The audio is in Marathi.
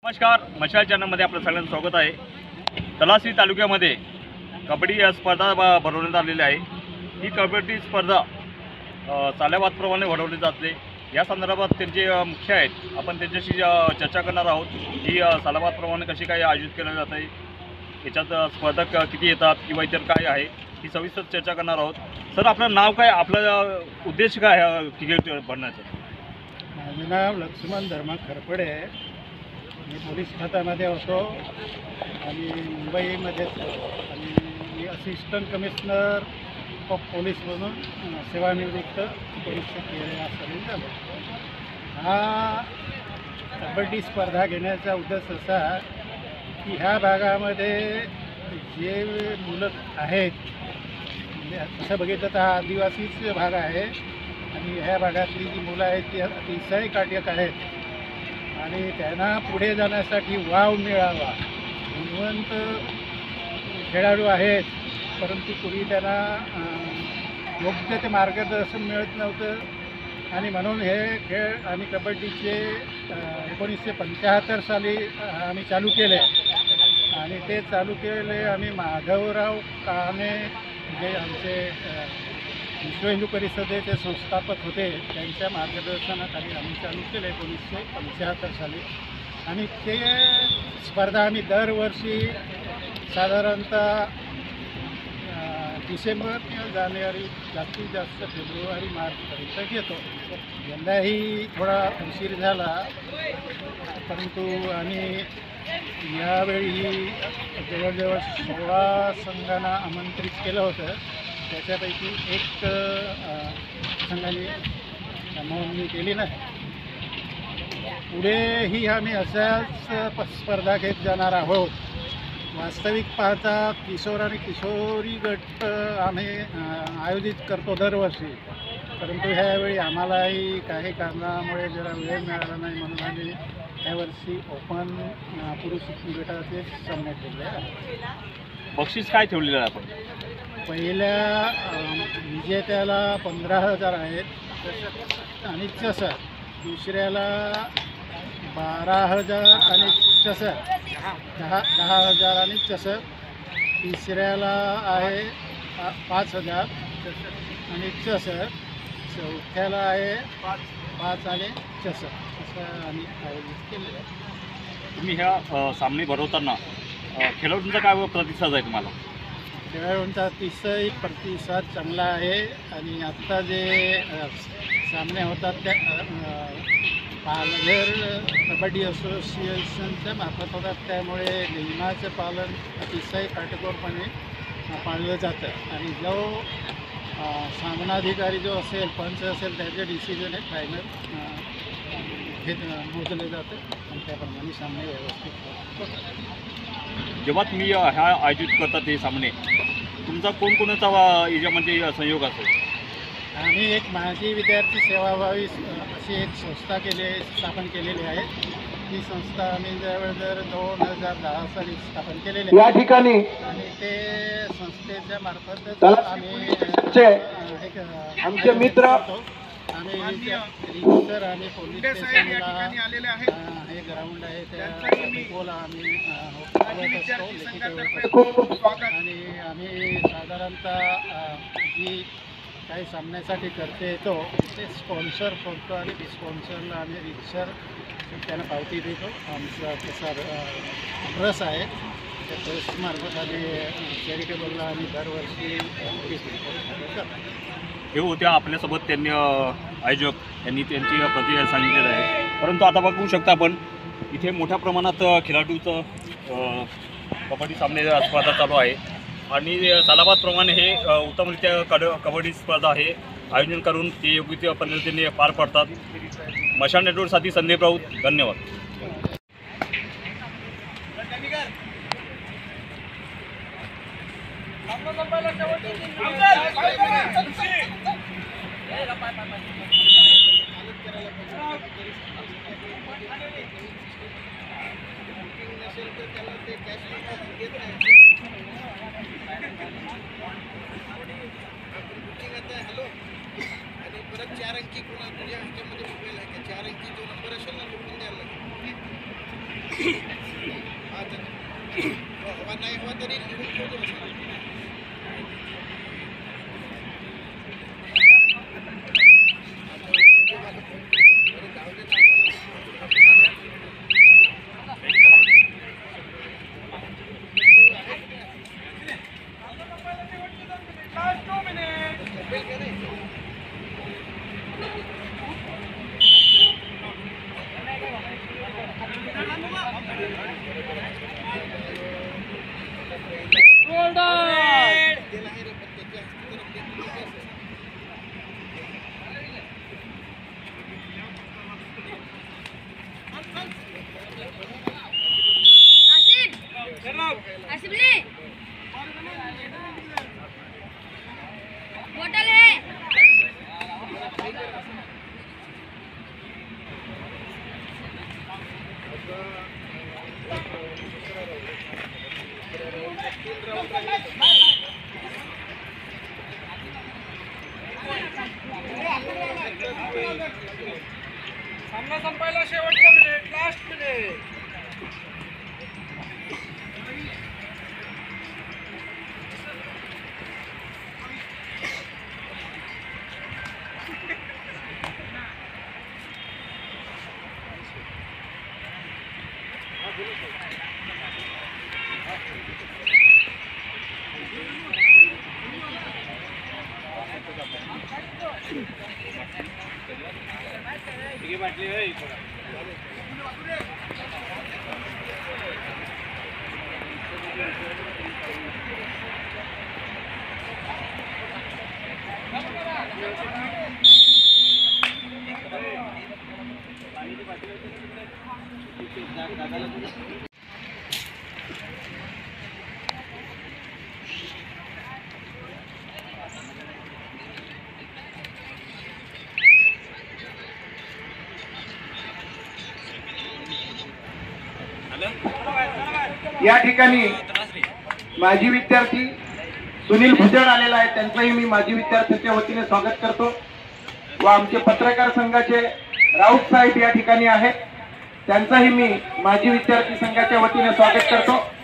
नमस्कार, मशाल चॅनलमध्ये आपलं सगळ्यांचं स्वागत आहे। तलासरी तालुक्यामध्ये कबड्डी स्पर्धा भरवण्यात आलेली आहे। ही कबड्डी स्पर्धा सालेवादप्रमाणे भरवली जाते। या संदर्भात त्यांचे मुख्य आहेत, आपण त्यांच्याशी चर्चा करणार आहोत की सालेवादप्रमाणे कशी काय आयोजित केलं जात आहे, याच्यात स्पर्धक किती येतात किंवा इतर काय आहे, ही सविस्तर चर्चा करणार आहोत। सर, आपलं नाव काय, आपला उद्देश काय आहे क्रिकेट भरण्याचं? माझं नाव लक्ष्मण धर्मा खरपडे, मी पोलीस खात्यामध्ये होतो आणि मुंबईमध्येच होतो आणि मी असिस्टंट कमिशनर ऑफ पोलीस म्हणून सेवानिवृत्त पोलीस असताना झालो। हा कबड्डी स्पर्धा घेण्याचा उद्देश असा की ह्या भागामध्ये जे मुलं आहेत, म्हणजे तसं बघितलं तर हा आदिवासीच भाग आहे आणि ह्या भागातली जी मुलं आहेत ती अतिशय काटक आहेत आणि त्यांना पुढे जाण्यासाठी वाव मिळावा, गुणवंत खेळाडू आहेत, परंतु पूर्वी त्यांना योग्य ते मार्गदर्शन मिळत नव्हतं आणि म्हणून हे खेळ आम्ही कबड्डीचे 1975 साली आम्ही चालू केले आणि ते चालू केले आम्ही माधवराव काने जे आमचे विश्व हिंदू परिषदेचे संस्थापक होते, त्यांच्या मार्गदर्शनाखाली आम्ही चालू केले 1975 साली आणि ते स्पर्धा आम्ही दरवर्षी साधारणतः डिसेंबर किंवा जानेवारी, जास्तीत जास्त फेब्रुवारी मार्चपर्यंत घेतो। यंदाही थोडा उशीर झाला, परंतु आम्ही यावेळी जवळजवळ 16 संघांना आमंत्रित केलं होतं, त्याच्यापैकी एक संघाने नोंदणी केली नाही। पुढेही आम्ही अशाच स्पर्धा घेत जाणार आहोत। वास्तविक पाहता किशोर आणि किशोरी गट आम्ही आयोजित करतो दरवर्षी, परंतु ह्यावेळी आम्हालाही काही कारणामुळे जरा वेळ मिळाला नाही, म्हणून आम्ही यावर्षी ओपन पुरुष गटाचे सामने ठेवले आहे। बक्षीस काय ठेवलेलं आहे आपण? पहिल्या विजेत्याला 15,000 आहेत आणि चषक, दुसऱ्याला 12,000 आणि चषक 10,000 आणि चषक, तिसऱ्याला आहे 5,000 आणि चषक, चौथ्याला आहे 5 आणि चषक, असं आम्ही आयोजित केलेलं आहे। तुम्ही ह्या सामने भरवताना खेळाडूंचा काय प्रतिसाद आहे तुम्हाला? खेळाडूंचा अतिशय प्रतिसाद चांगला आहे आणि आत्ता जे सामने होतात त्या पालघर कबड्डी असोसिएशनच्या मार्फत होतात, त्यामुळे नियमाचं पालन अतिशय काटेकोरपणे पाळलं जातं आणि जो सामनाधिकारी जो असेल, पंच असेल, त्याचे डिसिजन हे फायनल मोजले जातं आणि त्याप्रमाणे सामने व्यवस्थित होतात। जेव्हा तुम्ही ह्या आयोजित करतात हे सामने, तुमचा कोणकोणाचा याच्यामध्ये सहयोग असेल? आम्ही एक माजी विद्यार्थी सेवाभावी अशी एक संस्था स्थापन केलेली आहे। ही संस्था आम्ही जवळजवळ 2010 साली स्थापन केलेली या ठिकाणी आणि ते संस्थेच्या मार्फत आम्ही आमचे मित्र आम्ही रिसर आणि पोलीस स्टेशनला हे ग्राउंड आहे त्या डेपोला आम्ही आणि आम्ही साधारणतः जी काही सामन्यासाठी करते येतो ते स्पॉन्सर करतो आणि स्पॉन्सरला आम्ही रिक्सर त्यांना पावती देतो। आमचा तसा ट्रस्ट आहे, त्या ट्रस्टमार्फत आम्ही चॅरिटेबलला आम्ही दरवर्षी करतो। हे होत्या आपल्यासोबत त्यांनी आयोजक यांनी त्यांची प्रतिक्रिया सांगितलेली आहे। परंतु आता बघू शकता आपण इथे मोठ्या प्रमाणात खेळाडूचं कबड्डी सामने स्पर्धा चालू आहे आणि सालाबादप्रमाणे हे उत्तमरित्या कबड्डी स्पर्धा हे आयोजन करून ते योग्य पद्धतीने पार पडतात। मशाल नेटवर्कसाठी संदीप राऊत, धन्यवाद। आणि परत 4 अंकी तुझ्या ह्याच्यामध्ये मोबाईल आहे, 4 अंकी जो नंबर असेल ना, तो पण द्यायला लागेल। हवा नाही हवा तरी निघून ठेवतो बसा. बोतल है। सामना संपायला शेवटचा मिनिट, लास्ट मिनिट. या ठिकाणी माजी विद्यार्थी सुनील भुजड आलेला आहे, त्यांचंही मी माजी विद्यार्थ्यांच्या वतीने स्वागत करतो. व आमचे पत्रकार संघाचे राऊत साहेब या ठिकाणी आहेत, त्यांचंही मी माजी विद्यार्थी संघाच्या वतीने स्वागत करतो.